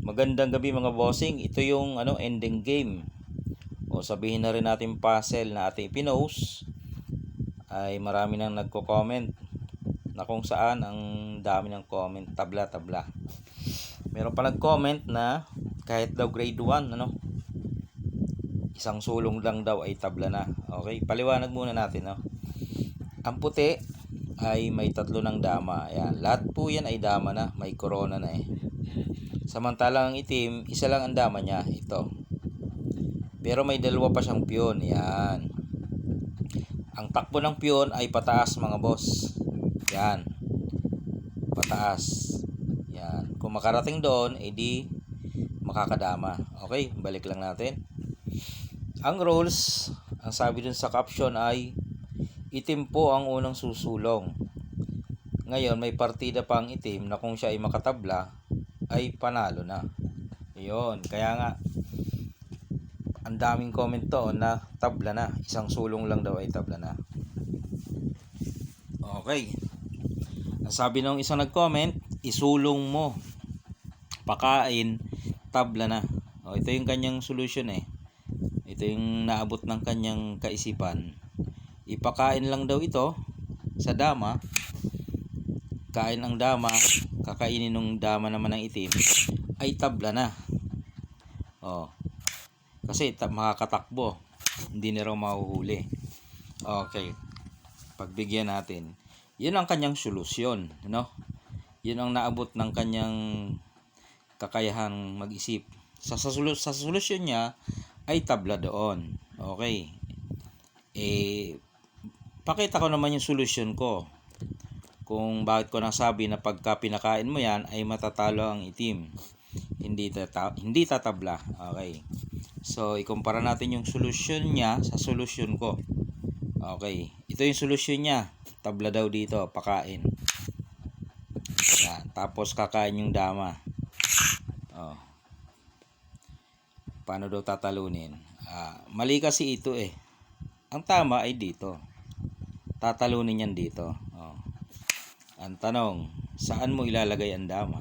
Magandang gabi mga bossing. Ito yung ending game. O sabihin na rin natin puzzle na ating pinost ay marami nang nagko-comment na kung saan ang dami ng comment, tabla-tabla. Meron pa nag-comment na kahit daw grade 1, isang sulong lang daw ay tabla na. Okay, paliwanag muna natin, Ang puti ay may 3 ng dama. Ayan, lahat po yan ay dama na, may corona na eh. Samantalang ang itim, isa lang ang dama niya, ito. Pero may 2 pa siyang piyon, yan. Ang takbo ng piyon ay pataas mga boss. Yan. Pataas. Yan. Kung makarating doon, edi makakadama. Okay, balik lang natin. Ang rules, ang sabi dun sa caption ay itim po ang unang susulong. Ngayon, may partida pa ang itim na kung siya ay makatabla, ay panalo na. Yun, kaya nga ang daming comment to na tabla na. Isang sulong lang daw ay tabla na. Okay. Ang sabi ng isang nag-comment, isulong mo. Pakain, tabla na. O, ito yung kanyang solution eh. Ito yung naabot ng kanyang kaisipan. Ipakain lang daw ito sa dama. Kain ang dama, kakainin ng dama naman ng itim, ay tabla na. Kasi makakatakbo, hindi na raw mahuhuli. Okay, pagbigyan natin. Yun ang kanyang solusyon, Yun ang naabot ng kanyang kakayahang mag-isip. Sa solusyon niya ay tabla doon. Okay. Pakita ko naman yung solusyon ko. Kung bakit ko nasabi na pagka pinakain mo yan ay matatalo ang itim. Hindi tatabla. Okay. So, ikumpara natin yung solusyon niya sa solusyon ko. Okay. Ito yung solusyon niya. Tabla daw dito. Pakain. Yan. Tapos kakain yung dama. Paano daw tatalunin? Mali kasi ito eh. Ang tama ay dito. Tatalunin yan dito. Ang tanong, saan mo ilalagay ang dama?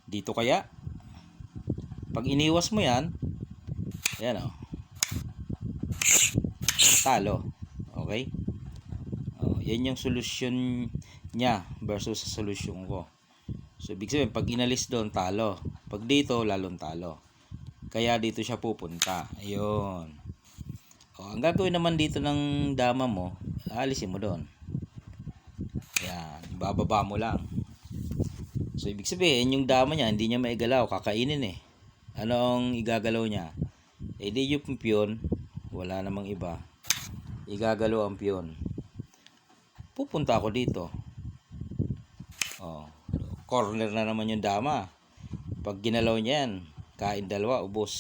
Dito kaya? Pag iniwas mo yan, yan talo. Okay? Yan yung solusyon niya versus sa solusyon ko. So, ibig sabihin, pag inalis doon, talo. Pag dito, lalong talo. Kaya dito siya pupunta. Ayun. Ang gagawin naman dito ng dama mo, alisin mo doon. Yan, bababa mo lang. So, ibig sabihin, yung dama niya, hindi niya maigalaw, kakainin eh. Anong igagalaw niya? Di yung piyon, wala namang iba. Igagalaw ang piyon. Pupunta ako dito. Corner na naman yung dama. Pag ginalaw niya yan, kain 2, ubos.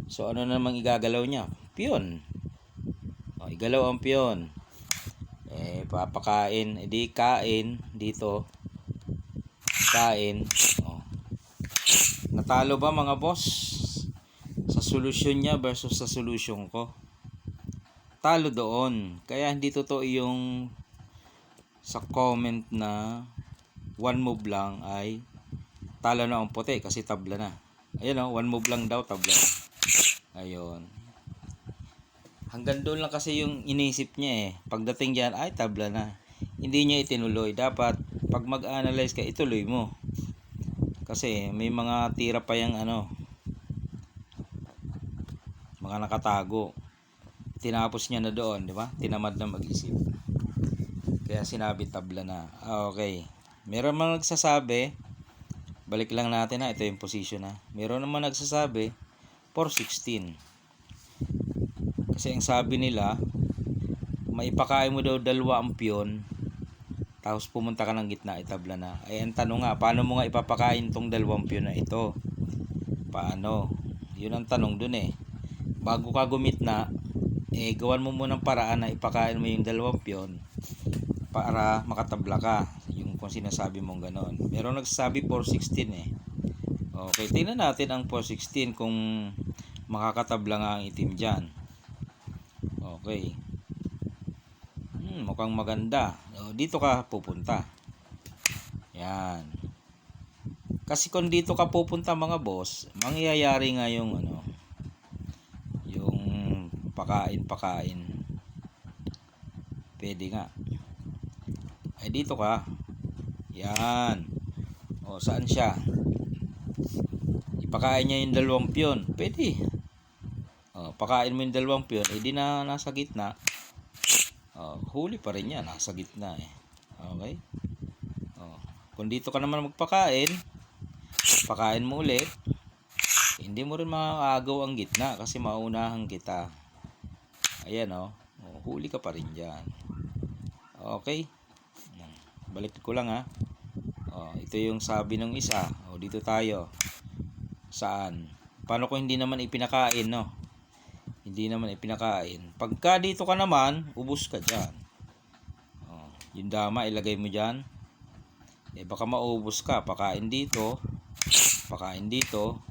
So, ano namang igagalaw niya? Piyon. Igalaw ang piyon. Papakain, edi kain dito. Kain. Natalo ba mga boss? Sa solusyon niya versus sa solusyon ko. Talo doon. Kaya hindi totoo yung sa comment na one move lang ay talo na ang puti kasi tabla na. Ayun one move lang daw, tabla na. Ayun. Hanggang doon lang kasi yung inisip niya eh. Pagdating diyan ay tabla na. Hindi niya itinuloy. Dapat pag mag-analyze ka, ituloy mo. Kasi may mga tira pa yung mga nakatago. Tinapos niya na doon, di ba? Tinamad na mag-isip. Kaya sinabi tabla na. Okay. Meron mga nagsasabi, balik lang natin ito yung position Meron naman nagsasabi 416. Kasi ang sabi nila, maipakain mo daw 2 ang piyon, tapos pumunta ka ng gitna, itabla na. Ay, ang tanong nga, paano mo nga ipapakain tong 2 piyon na ito? Paano? Yun ang tanong dun eh. Bago ka gumitna, gawan mo munang paraan na ipakain mo yung 2 piyon para makatabla ka. Yung kung sinasabi mong ganon. Meron nagsasabi 416 eh. Okay, tingnan natin ang 416 kung makakatabla nga ang itim dyan. Okay. Mukhang maganda. Dito ka pupunta. Yan. Kasi kung dito ka pupunta mga boss, mangyayari nga yung yung pakain. Pwede nga. Ay dito ka. Yan. O saan siya? Ipakain niya yung dalawang piyon. Pwede. O, pakain mo yung dalawang piyon, di na nasa gitna. O, huli pa rin yan, nasa gitna eh. Okay? O, kung dito ka naman magpakain, pakain mo ulit, hindi mo rin makakagaw ang gitna kasi maunahan kita. Ayan o, huli ka pa rin dyan. Okay? Balik ko lang ha. Ito yung sabi ng isa. Dito tayo. Saan? Paano kung hindi naman ipinakain, no? Hindi naman ipinakain. Pagka dito ka naman, ubos ka dyan. Yung dama, ilagay mo dyan. Baka maubos ka. Pakain dito. Pakain dito.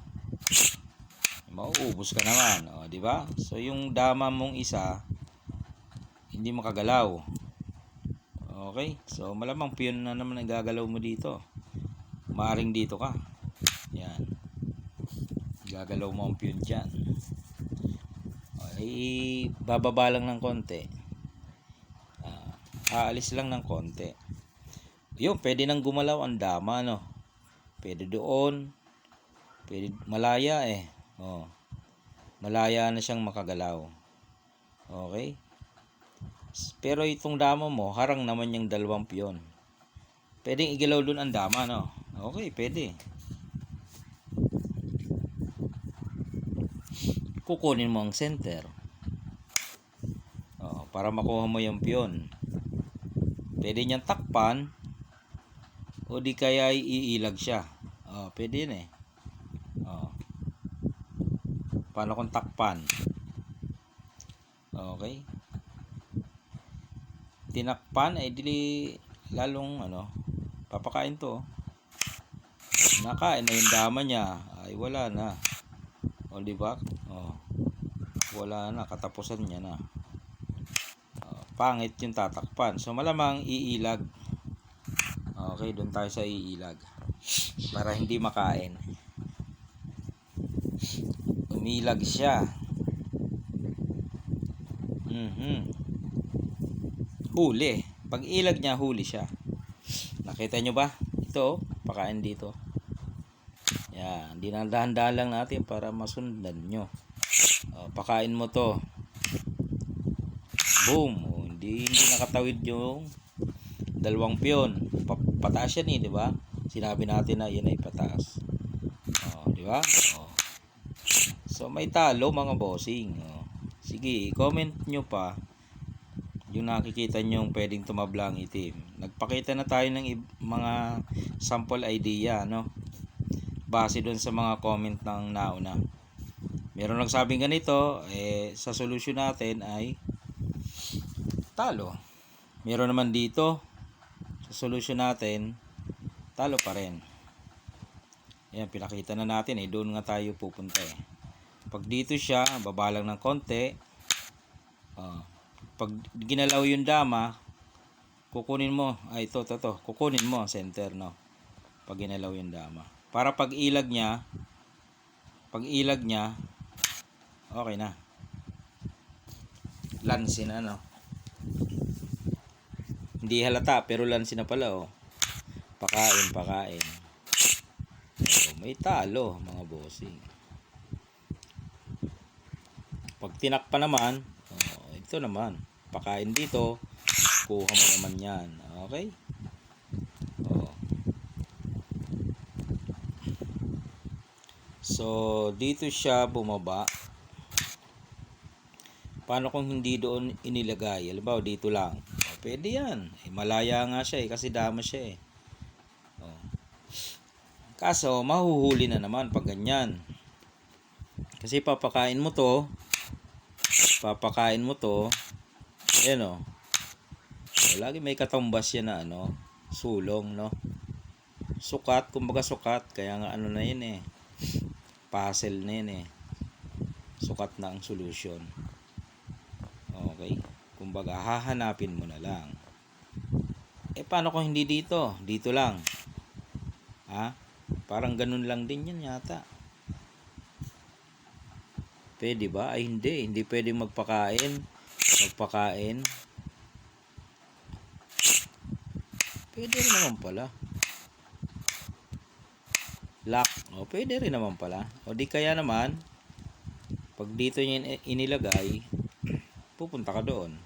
Mauubos ka naman. Di ba? So, yung dama mong isa, hindi makagalaw. Okay? So, malamang piyon na naman ang gagalaw mo dito. Maaring dito ka. Yan. Gagalaw mo ang piyon dyan. Bababa lang ng konti. Aalis lang ng konti. Yun, pwede nang gumalaw ang dama, no? Pwede doon. Pwede malaya eh. Malaya na siyang makagalaw. Okay? Pero itong dama mo, harang naman yung dalawang piyon. Pwedeng igalaw doon ang dama, no? Okay, pwede. Kukunin mo ang center. Para makuha mo yung piyon. Pwede niyang takpan o di kaya iilag siya. Pwede yun eh. Paano kung takpan? Okay. Tinakpan ay dili lalong papakain to. Nakain na yung dama niya, ay wala na. Di ba? Wala na, katapusan niya na. Pangit yung tatakpan. So malamang iilag. Okay, doon tayo sa iilag. Para hindi makain. Umilag siya. Huli. Pag ilag niya, huli siya. Nakita nyo ba? Ito, pakain dito. Yan, dinadahan-dahan lang natin para masundan nyo. Pakain mo to. Boom. Hindi nakatawid yung dalawang piyon. Pataas yan di ba? Sinabi natin na yan ay pataas. Di ba? So may talo mga bossing. Sige, comment nyo pa yung nakikita nyo pwedeng tumablang itim. Nagpakita na tayo ng mga sample idea, no? Base doon sa mga comment ng nauna. Meron nagsabing ganito, sa solution natin ay talo. Meron naman dito, sa solution natin, talo pa rin. Ayan, pinakita na natin doon nga tayo pupunta Pag dito siya, baba lang ng konti. Pag ginalaw yung dama, kukunin mo, kukunin mo center, no? Pag ginalaw yung dama. Para pag ilag niya, okay na. Lansin na, no? Hindi halata, pero lansin na pala, Pakain. May talo, mga bossing. Pag tinakpa naman, ito naman, pakain dito, kuha mo naman yan. Okay? So, dito siya bumaba. Paano kung hindi doon inilagay? Halimbawa, dito lang. Pwede yan. Malaya nga siya kasi dama siya Kaso, mahuhuli na naman pag ganyan. Kasi papakain mo to. Ayan lagi may katumbas yan na sulong, no? Sukat, kumbaga sukat. Kaya nga na yun puzzle na yun Sukat na ang solution. Okay? Kumbaga, hahanapin mo na lang. Paano kung hindi dito? Dito lang. Parang ganun lang din yan yata. Pwede ba? Ay hindi. Hindi pwede magpakain. Magpakain. Pwede rin naman pala. Lock. O, pwede rin naman pala. O di kaya naman, pag dito niya inilagay, pupunta ka doon.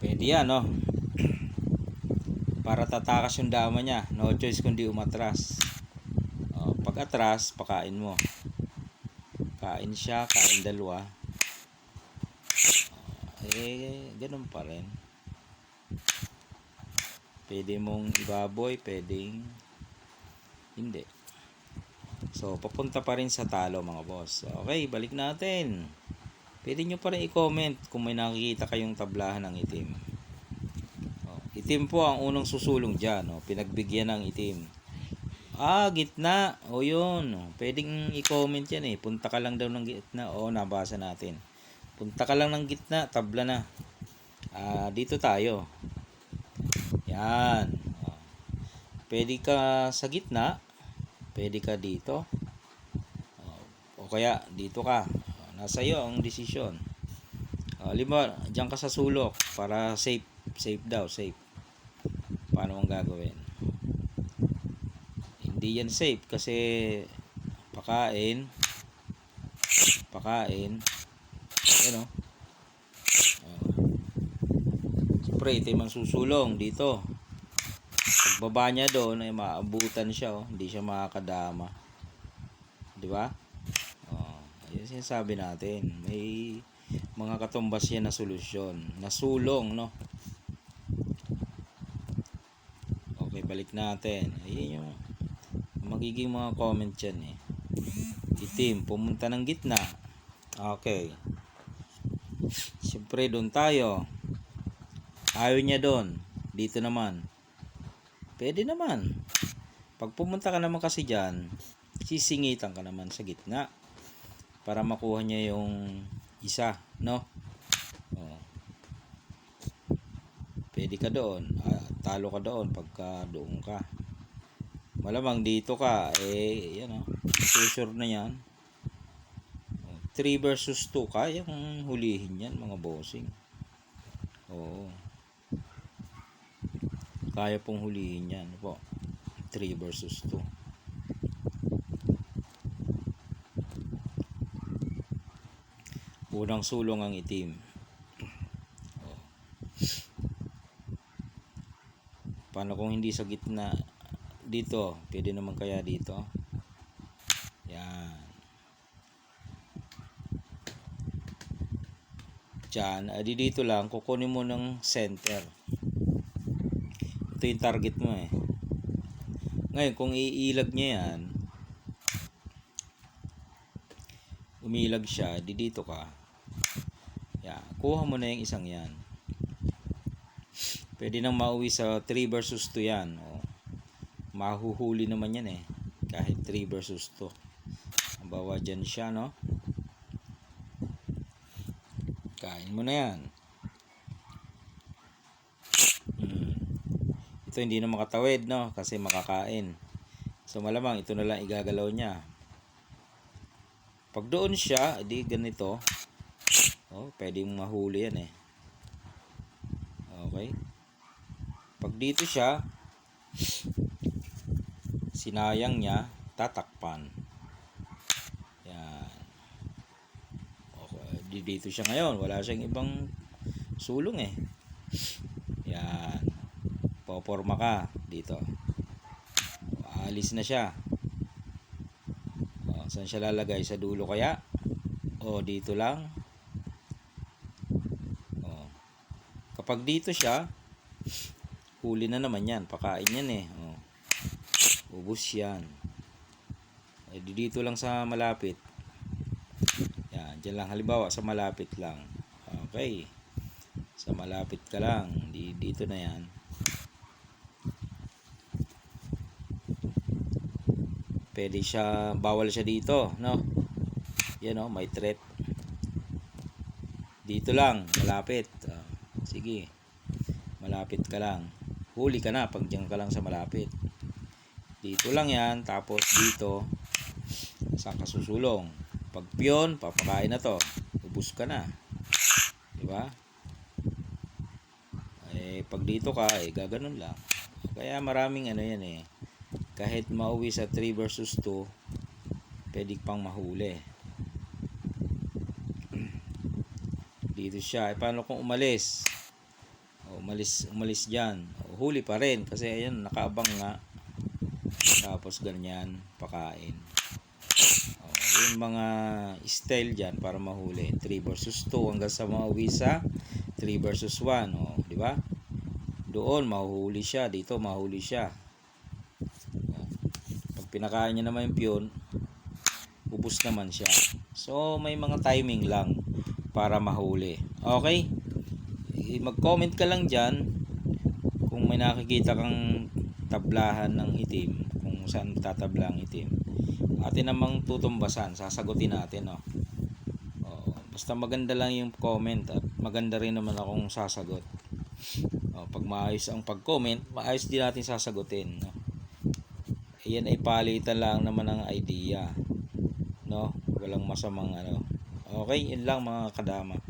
Pwede yan, no? Para tatakas yung dama niya. No choice kundi umatras. O, pag atras, pakain mo. Kain siya, kain dalawa. Ganun pa rin. Pwede mong ibaboy, pwedeng hindi. So, papunta pa rin sa talo mga boss. Okay, balik natin. Pwede nyo pa rin i-comment kung may nakikita kayong tablahan ng itim. Itim po ang unang susulong dyan. Pinagbigyan ng itim. Gitna. Yun. Pwedeng i-comment yan eh. Punta ka lang daw ng gitna. Nabasa natin. Punta ka lang ng gitna, tabla na. Dito tayo. Yan. Pwede ka sa gitna. Pwede ka dito. O kaya dito ka. Nasa iyo ang desisyon. Halimbawa, diyan ka sa sulok para safe. Safe daw, safe. Paano mong gagawin? Hindi yan safe kasi pakain. Ano? Siyempre, ito yung susulong dito. Pagbaba niya doon ay maabutan siya. Hindi siya makakadama. Di ba? Yan sinasabi natin. May mga katumbas yan na solusyon. Nasulong, no? Okay, balik natin. Ayun yung magiging mga comment yan eh. Itim, pumunta ng gitna. Okay. Siyempre, doon tayo. Ayaw niya doon. Dito naman. Pwede naman. Pag pumunta ka naman kasi dyan, sisingitan ka naman sa gitna. Para makuha niya yung isa, no? Pwede ka doon. Talo ka doon pagka doon ka. Malamang dito ka, yan susure na yan. 3 versus 2, kayang hulihin yan mga bossing. Kaya pong hulihin yan po. 3 versus 2. Unang sulong ang itim. Paano kung hindi sa gitna? Dito, pwede naman kaya dito. Yan. Diyan, dito lang, kukunin mo ng center. Ito yung target mo eh. Ngayon, kung iilag niya yan, umilag siya, dito ka. Yan, kuha mo na yung isang yan. Pwede nang mauwi sa 3 versus 2 yan. Mahuhuli naman yan eh. Kahit 3 versus 2. Ang bawa dyan siya, no? Kain mo na yan. Ito hindi na makatawid, no? Kasi makakain. So malamang ito na lang igagalaw niya. Pag doon siya, di ganito. Pwedeng mahuli yan eh. Okay? Pag dito siya, sinayang niya, tatakpan. Yan. Okay. Dito siya ngayon. Wala siyang ibang sulong eh. Yan. Poporma ka dito. Alis na siya. Saan siya lalagay? Sa dulo kaya? Dito lang? Kapag dito siya, huli na naman yan. Pakain yan eh. Ubus yan. Dito lang sa malapit. Yan. Diyan lang. Halimbawa, sa malapit lang. Okay. Sa malapit ka lang. Dito na yan. Pwede siya, bawal siya dito, no? Yan may threat. Dito lang, malapit. Sige. Malapit ka lang. huli ka na pag diyan ka lang sa malapit. Dito lang yan, tapos dito saan ka susulong. Pag piyon, papakain na to, ubus ka na, di ba? Pag dito ka, gaganon lang. Kaya maraming ano yan kahit mauwi sa 3 versus 2, pwede pang mahuli. Dito siya, paano kung umalis? Umalis dyan, huli pa rin kasi ayan, nakaabang nga. Tapos ganyan, pakain. Yung mga style dyan para mahuli, 3 versus 2 hanggang sa mauwi sa 3 versus 1, di ba? Doon mahuhuli siya, dito mahuli siya. Pag pinakain niya naman yung piyon, ubos naman siya. So may mga timing lang para mahuli. Okay? Mag-comment ka lang dyan kung may nakikita kang tablahan ng itim, kung saan tatabla ang itim. Atin namang tutumbasan, sasagutin natin. Basta maganda lang yung comment at maganda rin naman akong sasagot. Pag maayos ang pag-comment, maayos din natin sasagutin. Yan ay palitan lang naman ng idea. Walang masamang Okay, yun lang mga kadama.